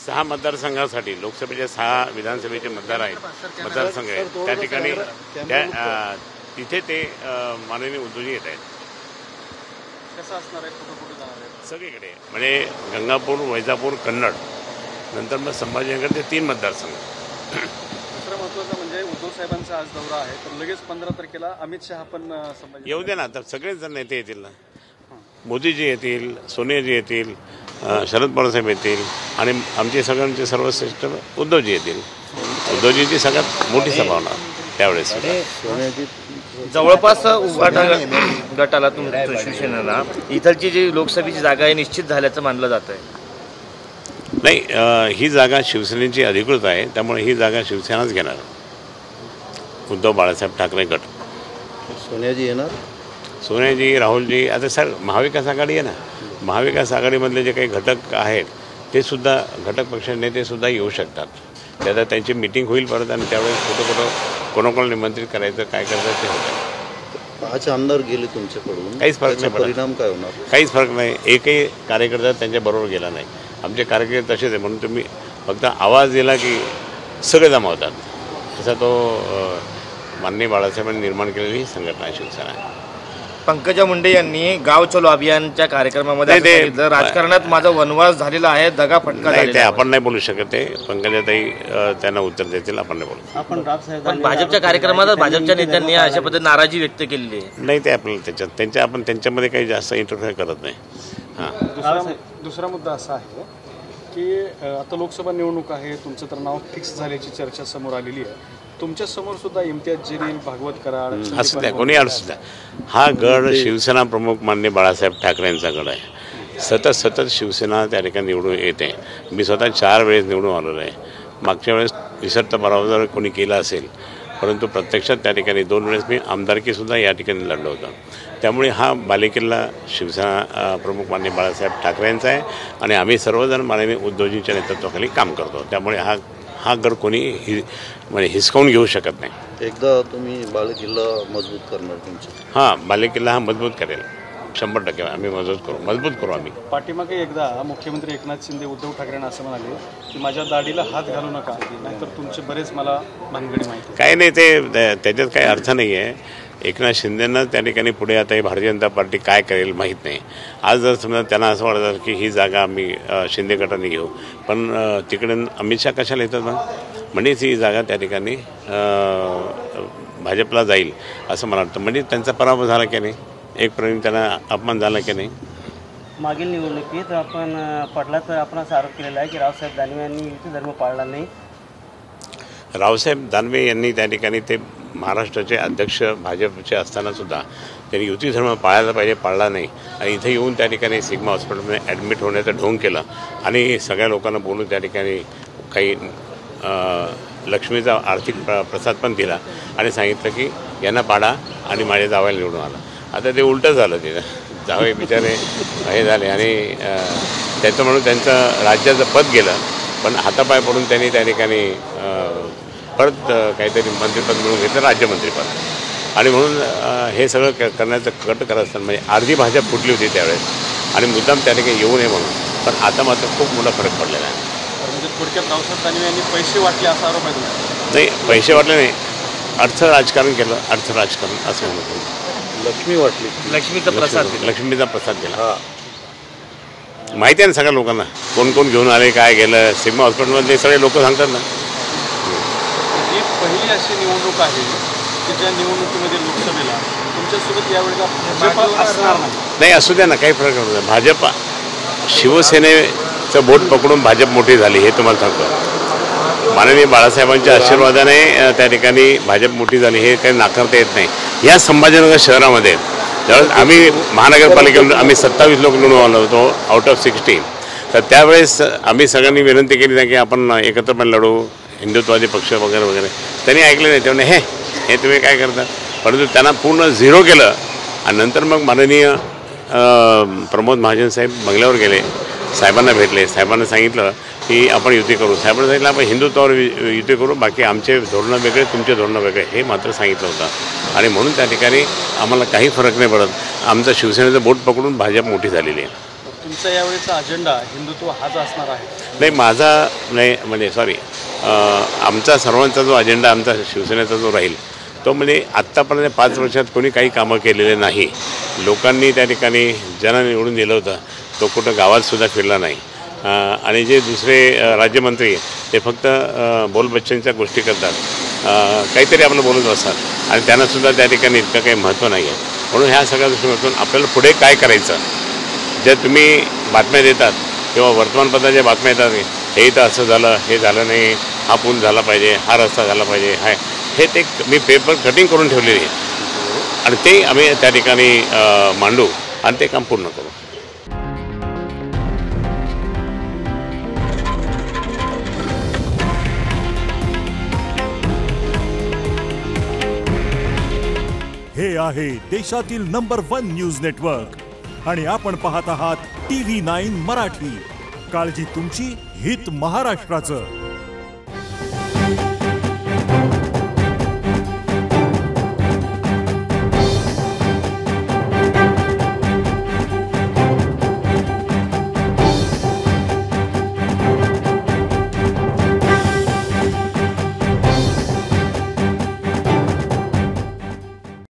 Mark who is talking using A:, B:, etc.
A: 6 मतदारसंघासाठी लोकसभेचे 6 विधानसभेचे मतदारसंघ आहेत त्या ठिकाणी तिथे ते माननीय उद्धवजी येत आहेत.
B: कसं असणार आहे, कुठं कुठं जाणार आहे?
A: सगळीकडे म्हणजे गंगापूर, वैजापूर, कन्नड, नंतर मग संभाजीनगर, ते 3 मतदारसंघ.
B: दुसरं महत्त्वाचं म्हणजे उद्धव साहेबांचा आज दौरा आहे, तर लगेच 15 तारखेला अमित शहा पण संभाजी
A: येऊ दे ना, तर सगळेच जण नेते येतील ना. मोदीजी येतील, सोनियाजी येतील, शरद पवार साहेब येतील आणि आमचे सगळ्यांचे सर्वश्रेष्ठ उद्धवजी येतील. उद्धवजींची सगळ्यात मोठी सभा होणार त्यावेळेस.
C: जवळपास उभाटा गटाला तुमच्या शिवसेनेला इथलची जी लोकसभेची जागा आहे निश्चित झाल्याचं मानलं जात आहे.
A: नाही, ही जागा शिवसेनेची अधिकृत आहे, त्यामुळे ही जागा शिवसेनाच घेणार. उद्धव बाळासाहेब ठाकरे गट.
D: सोनियाजी येणार,
A: सोनियाजी, राहुलजी, आता सर महाविकास आघाडी आहे ना, महाविकास आघाडीमधले जे काही घटक आहेत ते सुद्धा घटक पक्षाचे नेतेसुद्धा येऊ शकतात. त्यात त्यांची मिटिंग होईल परत आणि त्यावेळेस कुठं कोणाकोणाला निमंत्रित करायचं, काय करायचं ते होतं.
D: 5 आमदार गेले तुमच्याकडून,
A: काहीच फरक नाही,
D: परिणाम काय होणार?
A: काहीच फरक नाही. एकही कार्यकर्ता त्यांच्याबरोबर गेला नाही. आमचे कार्यकर्ते तसेच आहे, म्हणून तुम्ही फक्त आवाज दिला की सगळे जमावतात. तसा तो माननीय बाळासाहेबांनी निर्माण केलेली संघटना शिवसेना आहे.
C: पंकजा मुंडे यांनी गाव चलो अभियानच्या कार्यक्रमामध्ये सांगितलं, राजकारणात माझा वनवास झालेला आहे, दगा फटका
A: नाही, ते आपण नाही बोलू शकत. ते पंकजाताई त्यांना उत्तर देतील, आपण नाही बोलू.
C: पण भाजपच्या कार्यक्रमात भाजपच्या नेत्यांनी अशा पद्धतीने नाराजी व्यक्त केलेली आहे.
A: नाही, ते आपल्याला आपण त्यांच्यामध्ये काही जास्त इंटरफेअर करत नाही.
B: दुसरा मुद्दा असा आहे की आता लोकसभा निवडणूक आहे, तुमचं तर नाव फिक्स झाल्याची चर्चा समोर आलेली आहे. तुमच्या समोर सुद्धा इम्तियाज जलील, भागवत कराड
A: असं द्या, कोणी असू द्या, हा गड शिवसेना प्रमुख माननीय बाळासाहेब ठाकरेंचा गड आहे. सतत शिवसेना त्या ठिकाणी निवडून येते. मी स्वतः 4 वेळेस निवडून आलेलो आहे. मागच्या वेळेस विसर्त पराभव जर कोणी केला असेल, परंतु प्रत्यक्षात त्या ठिकाणी 2 वेळेस मी आमदारकीसुद्धा या ठिकाणी लढलो होतो. त्यामुळे हा बालेकिल्ला शिवसेना प्रमुख माननीय बाळासाहेब ठाकरेंचा आहे आणि आम्ही सर्वजण माननीय उद्धवजींच्या नेतृत्वाखाली काम करतो. त्यामुळे हा गड कोणी म्हणजे हिसकावून घेऊ शकत नाही.
D: एकदा तुम्ही बालेकिल्ला मजबूत करणार तुमचं?
A: हां, बालेकिल्ला हा मजबूत करेल, 100% आम्ही मजबूत करू. आम्ही
B: पाठीमागे एकदा मुख्यमंत्री एकनाथ शिंदे उद्धव ठाकरेंना असं म्हणाले की माझ्या दाढीला हात घालू नका, नाहीतर तुमचे बरेच मला भानगडी माहिती.
A: काही नाही, ते त्याच्यात काही अर्थ नाही आहे. एकनाथ शिंदेंना त्या ठिकाणी पुढे आता ही भारतीय जनता पार्टी काय करेल माहीत नाही. आज जर समजा त्यांना असं वाटतं की ही जागा आम्ही शिंदे गटाने घेऊ, पण तिकडे अमित शहा कशाला येतात ना, म्हणजेच ही जागा त्या ठिकाणी भाजपला जाईल असं मला वाटतं. म्हणजे त्यांचा पराभव झाला की नाही, एक प्रकारे त्यांना अपमान झाला की नाही.
E: मागील निवडणुकीत आपण पडलाचा आपण असा आरोप केलेला आहे की रावसाहेब दानवे यांनी युती धर्म पाळला नाही.
A: रावसाहेब दानवे यांनी त्या ठिकाणी ते महाराष्ट्राचे अध्यक्ष भाजपचे असतानासुद्धा त्यांनी युती धर्म पाळायला पाहिजे, पाळला नाही आणि इथे येऊन त्या ठिकाणी सिग्मा हॉस्पिटलमध्ये ॲडमिट होण्याचं ढोंग केलं आणि सगळ्या लोकांना बोलून त्या ठिकाणी काही लक्ष्मीचा आर्थिक प्रसाद पण दिला आणि सांगितलं की यांना पाडा आणि माझ्या जावयाला निवडून आला. आता ते उलटं झालं, ते जावई बिचारे हे झाले आणि त्याचं म्हणून त्यांचं राज्याचं पद गेलं. पण हातापाय पडून त्यांनी त्या ठिकाणी परत काहीतरी मंत्रिपद मिळून घेतलं, राज्यमंत्रीपद. आणि म्हणून हे सगळं करण्याचं कट करत असताना म्हणजे अर्धी भाजप फुटली होती त्यावेळेस आणि मुद्दाम त्या ठिकाणी येऊ नये म्हणून. पण आता मात्र खूप मोठा फरक पडलेला आहे.
B: म्हणजे थोडक्यात रावसाहेब दानवे यांनी पैसे वाटले असा आरोप आहे तुमचा?
A: नाही, पैसे वाटले नाही, अर्थ राजकारण केलं, अर्थ राजकारण असं म्हणतो.
D: लक्ष्मी वाटली,
A: लक्ष्मीचा प्रसाद दिला. माहिती आहे ना सगळ्या लोकांना कोण कोण घेऊन आले, काय गेलं. सिग्मा हॉस्पिटलमधले सगळे लोक सांगतात ना.
B: ही पहिली अशी निवडणूक आहे की ज्या निवडणुकीमध्ये लोकसभेला तुमच्यासोबत यावेळेला भाजप असणार
A: नाही. असू द्या ना, काही फरक नाही. भाजप शिवसेनेचं बोट पकडून भाजप मोठी झाली हे तुम्हाला सांगतो. माननीय बाळासाहेबांच्या आशीर्वादाने त्या ठिकाणी भाजप मोठी झाली हे काही नाकारता येत नाही. या संभाजीनगर शहरामध्ये ज्यावेळेस आम्ही महानगरपालिकेतून आम्ही 27 लोक निवडून आलो होतो आउट ऑफ 16, तर त्यावेळेस आम्ही सगळ्यांनी विनंती केली नाही की आपण एकत्रपणे लढू, हिंदुत्वादी पक्ष वगैरे वगैरे. त्यांनी ऐकले नाही. त्यामुळे हे तुम्ही काय करता, परंतु त्यांना पूर्ण झिरो केलं. आणि नंतर मग माननीय प्रमोद महाजन साहेब बंगल्यावर गेले, साहेबांना भेटले, साहेबांना सांगितलं की आपण युती करू. साहेबांना सांगितलं आपण हिंदुत्वावर युती करू, बाकी आमचे धोरणं वेगळे, तुमचे धोरणं वेगळे, हे मात्र सांगितलं होतं. आणि म्हणून त्या ठिकाणी आम्हाला काही फरक नाही पडत. आमचं शिवसेनेचं बोट पकडून भाजप मोठी झालेली आहे.
B: तुमचा यावेळेचा अजेंडा हिंदुत्व हाच असणार आहे?
A: नाही, माझा नाही, म्हणजे सॉरी, आमचा सर्वांचा जो अजेंडा, आमचा शिवसेनेचा जो राहील तो म्हणजे आत्तापर्यंत 5 वर्षात कोणी काही कामं केलेले नाही. लोकांनी त्या ठिकाणी ज्यांना निवडून दिलं होतं तो कुठं गावातसुद्धा फिरला नाही. आणि जे दुसरे राज्यमंत्री ते फक्त बोलबच्चनच्या गोष्टी करतात, काहीतरी आपलं बोलत असतात आणि त्यांनासुद्धा त्या ठिकाणी इतकं काही महत्त्व नाही आहे. म्हणून ह्या सगळ्या दृष्टीकोनातून आपल्याला पुढे काय करायचं, जे तुम्ही बातम्या देतात किंवा वर्तमानपत्राच्या बातम्या येतात, हे तर असं झालं, हे झालं नाही, हा पूल झाला पाहिजे, हा रस्ता झाला पाहिजे, हे ते मी पेपर कटिंग करून ठेवलेली आहे आणि ते आम्ही त्या ठिकाणी मांडू आणि ते काम पूर्ण करू.
F: हे आहे देशातील नंबर 1 न्यूज नेटवर्क आणि आपण पाहत आहात TV9 मराठी. काळजी तुमची, हित महाराष्ट्राचं.